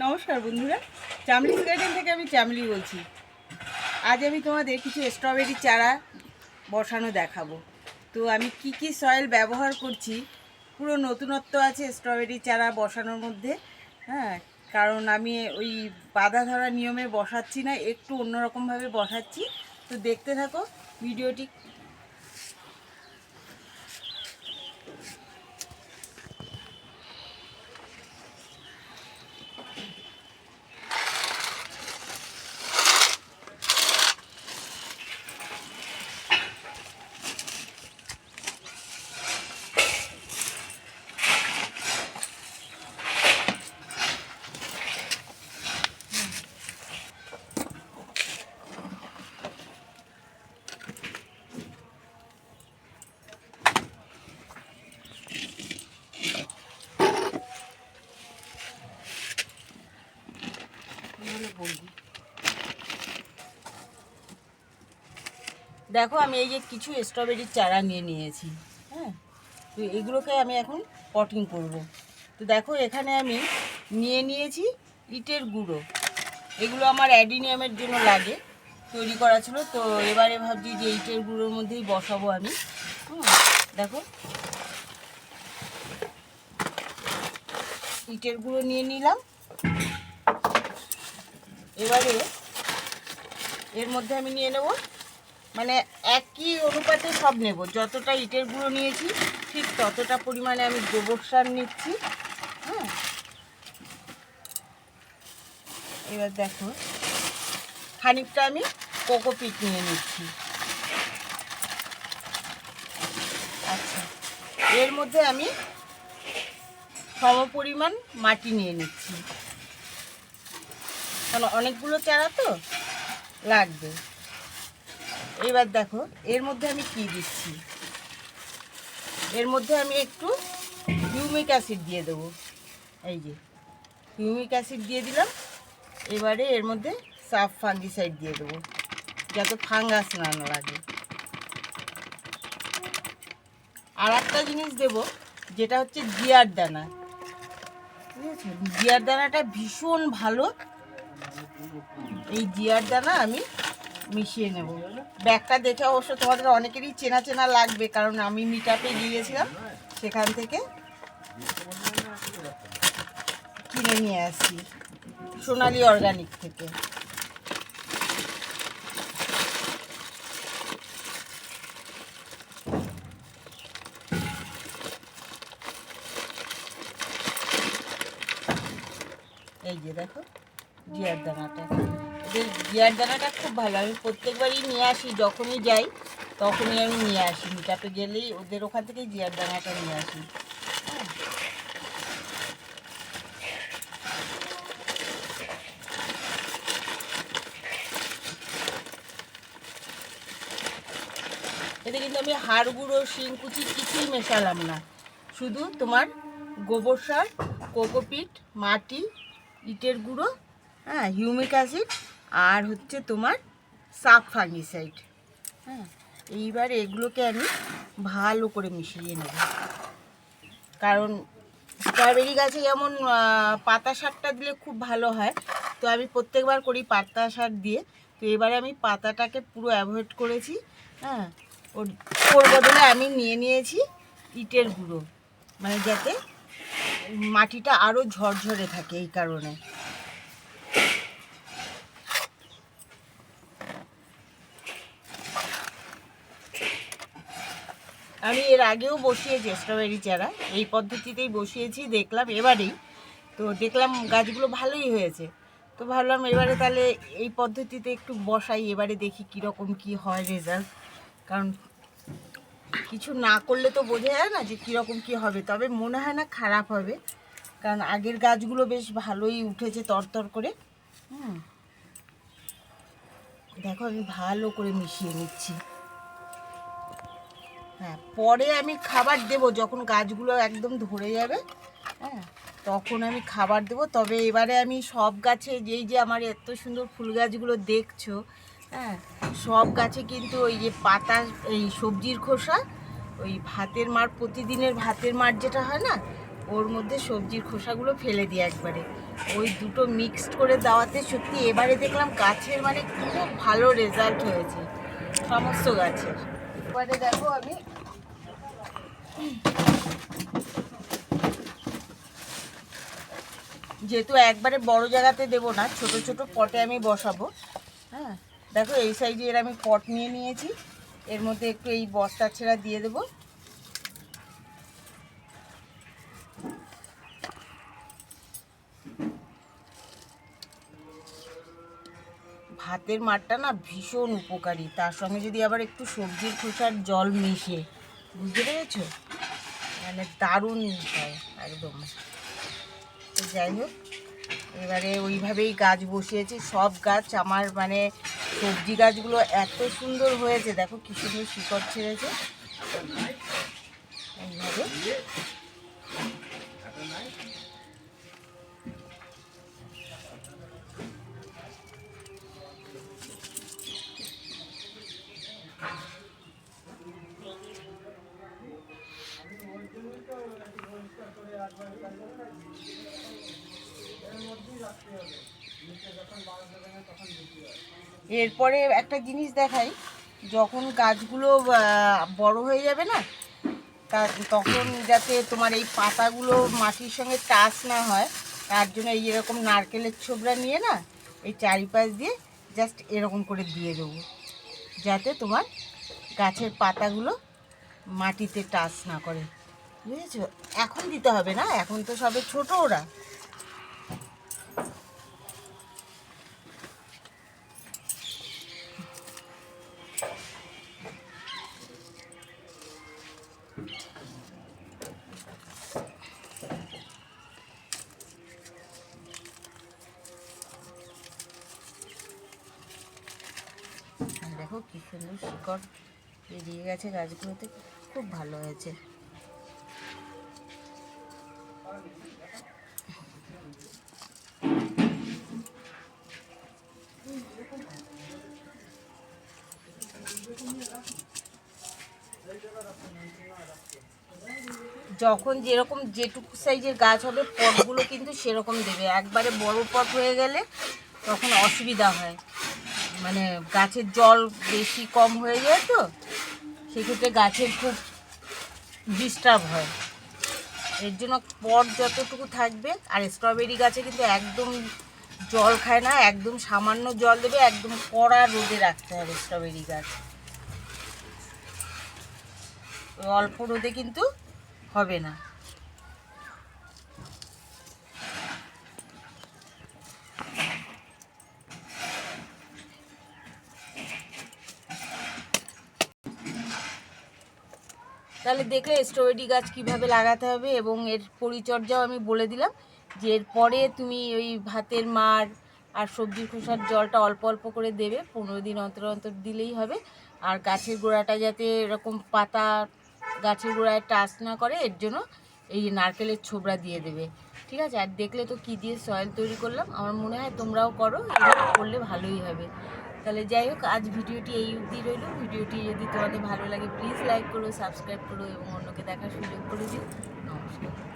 নমস্কার বন্ধুরা, চামলিস গার্ডেন থেকে আমি চামলি বলছি। আজ আমি তোমাদের কিছু স্ট্রবেরি চারা বসানো দেখাবো। তো আমি কি সয়েল ব্যবহার করছি, পুরো নতুনত্ব আছে স্ট্রবেরি চারা বসানোর মধ্যে। হ্যাঁ, কারণ আমি ওই বাধা ধরা নিয়মে বসাচ্ছি না, একটু অন্যরকমভাবে বসাচ্ছি। তো দেখতে থাকো ভিডিওটি। দেখো, আমি এই যে কিছু স্ট্রবেরির চারা নিয়েছি। হ্যাঁ, তো এগুলোকে আমি এখন পটিং করব। তো দেখো, এখানে আমি নিয়েছি ইটের গুঁড়ো। এগুলো আমার অ্যাডিনিয়ামের জন্য লাগে, তৈরি করা ছিল। তো এবারে ভাবছি যে ইটের গুঁড়োর মধ্যেই বসাবো আমি। দেখো, ইটের গুঁড়ো নিয়ে নিলাম। এবারে এর মধ্যে আমি নিয়ে নেব, মানে একই অনুপাতে সব নেব। যতটা ইটের গুঁড়ো নিয়েছি ঠিক ততটা পরিমাণে আমি গোবর সার নিচ্ছি। হ্যাঁ, এবার দেখো, খানিকটা আমি কোকোপিট নিয়ে নিচ্ছি। আচ্ছা, এর মধ্যে আমি সমপরিমাণ মাটি নিয়ে নিচ্ছি, কারণ অনেকগুলো চারা তো লাগবে। এবার দেখো, এর মধ্যে আমি কি দিচ্ছি। এর মধ্যে আমি একটু হিউমিক অ্যাসিড দিয়ে দেবো। এই যে হিউমিক অ্যাসিড দিয়ে দিলাম। এবারে এর মধ্যে সাফ ফাঙ্গিসাইড দিয়ে দেবো, যাতে ফাঙ্গাস না লাগে। আর একটা জিনিস দেবো, যেটা হচ্ছে জিয়ার দানা। বুঝেছো, জিয়ার দানাটা ভীষণ ভালো। এই জিয়ার দানা আমি মিশিয়ে নেব। ব্যাগটা দেখে অবশ্য তোমাদের অনেকেরই চেনা চেনা লাগবে, কারণ আমি মিট আপে গিয়েছিলাম, সেখান থেকে কিনে নিয়ে আসি, সোনালি অর্গানিক থেকে। এই যে দেখো জিয়ার দানাটা, এদের জিয়ার দানাটা খুব ভালো। আমি প্রত্যেকবারই নিয়ে আসি, যখনই যাই তখনই আমি নিয়ে আসি। মিটাপে গেলেই ওদের ওখান থেকেই জিয়ার দানাটা নিয়ে আসি। এতে কিন্তু আমি হাড় গুঁড়ো, শিংকুচি কিছুই মেশালাম না, শুধু তোমার গোবর সার, কোকোপিট, মাটি, ইটের গুঁড়ো, হ্যাঁ, হিউমিক অ্যাসিড, আর হচ্ছে তোমার সাফ ফাঙ্গিসাইড। হ্যাঁ, এইবার এগুলোকে আমি ভালো করে মিশিয়ে নেব। কারণ স্ট্রবেরি গাছে যেমন পাতা সারটা দিলে খুব ভালো হয়, তো আমি প্রত্যেকবার করি পাতা সার দিয়ে। তো এবারে আমি পাতাটাকে পুরো অ্যাভয়েড করেছি। হ্যাঁ, ওর বদলে আমি নিয়েছি ইটের গুঁড়ো, মানে যাতে মাটিটা আরও ঝরঝরে থাকে। এই কারণে আমি এর আগেও বসিয়েছি স্ট্রবেরি চারা, এই পদ্ধতিতেই বসিয়েছি, দেখলাম এবারেই। তো দেখলাম গাছগুলো ভালোই হয়েছে। তো ভাবলাম এবারে তাহলে এই পদ্ধতিতে একটু বসাই, এবারে দেখি কীরকম কি হয় রেজাল্ট। কারণ কিছু না করলে তো বোঝা যায় না যে কীরকম কি হবে। তবে মনে হয় না খারাপ হবে, কারণ আগের গাছগুলো বেশ ভালোই উঠেছে তরতর করে। দেখো, আমি ভালো করে মিশিয়ে নিচ্ছি। হ্যাঁ, পরে আমি খাবার দেব যখন গাছগুলো একদম ধরে যাবে। হ্যাঁ, তখন আমি খাবার দেব। তবে এবারে আমি সব গাছে, যেই যে আমার এত সুন্দর ফুল গাছগুলো দেখছো, হ্যাঁ, সব গাছে কিন্তু ওই যে পাতা, এই সবজির খোসা, ওই ভাতের মার, প্রতিদিনের ভাতের মার যেটা হয় না, ওর মধ্যে সবজির খোসাগুলো ফেলে দিই একবারে। ওই দুটো মিক্সড করে দেওয়াতে সত্যি এবারে দেখলাম গাছের মানে খুব ভালো রেজাল্ট হয়েছে সমস্ত গাছের। এবারে দেখো আমি যেহেতু একবারে বড় জায়গাতে দেবো না, ছোট ছোট পটে আমি বসাবো। হ্যাঁ দেখো এই সাইজের আমি পট নিয়ে নিয়েছি, এর মধ্যে একটু এই বস্তা ছেঁড়া দিয়ে দেবো। ভাতের মাঠটা না ভীষণ উপকারী, তার সঙ্গে যদি আবার একটু সবজির খোসার জল মিশে, বুঝতে পেরেছো, মানে দারুণ হয় একদম। তো যাই হোক, এবারে ওইভাবেই গাছ বসিয়েছি। সব গাছ আমার মানে সবজি গাছগুলো এত সুন্দর হয়েছে, দেখো কি সুন্দর শিকড় ছেড়েছে এইভাবে। এরপরে একটা জিনিস দেখাই, যখন গাছগুলো বড় হয়ে যাবে না, তখন যাতে তোমার এই পাতাগুলো মাটির সঙ্গে টাচ না হয়, তার জন্য এই এরকম নারকেলের ছোবড়া নিয়ে না এই চারিপাশ দিয়ে জাস্ট এরকম করে দিয়ে দেবো, যাতে তোমার গাছের পাতাগুলো মাটিতে টাচ না করে, বুঝেছো। এখন দিতে হবে না, এখন তো সবে ছোট ওরা। দেখো কি সুন্দর শিকড় বেরিয়ে গেছে গাছগুলোতে, খুব ভালো হয়েছে। যখন যেরকম যেটুকু সাইজের গাছ হবে পটগুলো কিন্তু সেরকম দেবে, একবারে বড় পট হয়ে গেলে তখন অসুবিধা হয়, মানে গাছের জল বেশি কম হয়ে যায়, তো সেক্ষেত্রে গাছের খুব ডিস্টার্ব হয়। এর জন্য পট যতটুকু থাকবে, আর স্ট্রবেরি গাছে কিন্তু একদম জল খায় না, একদম সামান্য জল দেবে, একদম কড়া রোদে রাখতে হবে স্ট্রবেরি গাছ, অল্প রোদে কিন্তু হবে না। তাহলে দেখলে স্ট্রবেরি গাছ কিভাবে লাগাতে হবে, এবং এর পরিচর্যাও আমি বলে দিলাম, যে এরপরে তুমি ওই ভাতের মাড় আর সবজির খোসার জলটা অল্প অল্প করে দেবে, 15 দিন অন্তর অন্তর দিলেই হবে। আর গাছের গোড়াটা যাতে এরকম পাতা গাছের গোড়ায় টাচ না করে, এর জন্য এই নারকেলের ছোবড়া দিয়ে দেবে, ঠিক আছে। আর দেখলে তো কী দিয়ে সয়েল তৈরি করলাম, আমার মনে হয় তোমরাও করো, এরকম করলে ভালোই হবে। তাহলে যাই হোক, আজ ভিডিওটি এই অবধি রইল। ভিডিওটি যদি তোমাদের ভালো লাগে প্লিজ লাইক করো, সাবস্ক্রাইব করো এবং অন্যকে দেখার সুযোগ করে দিও। নমস্কার।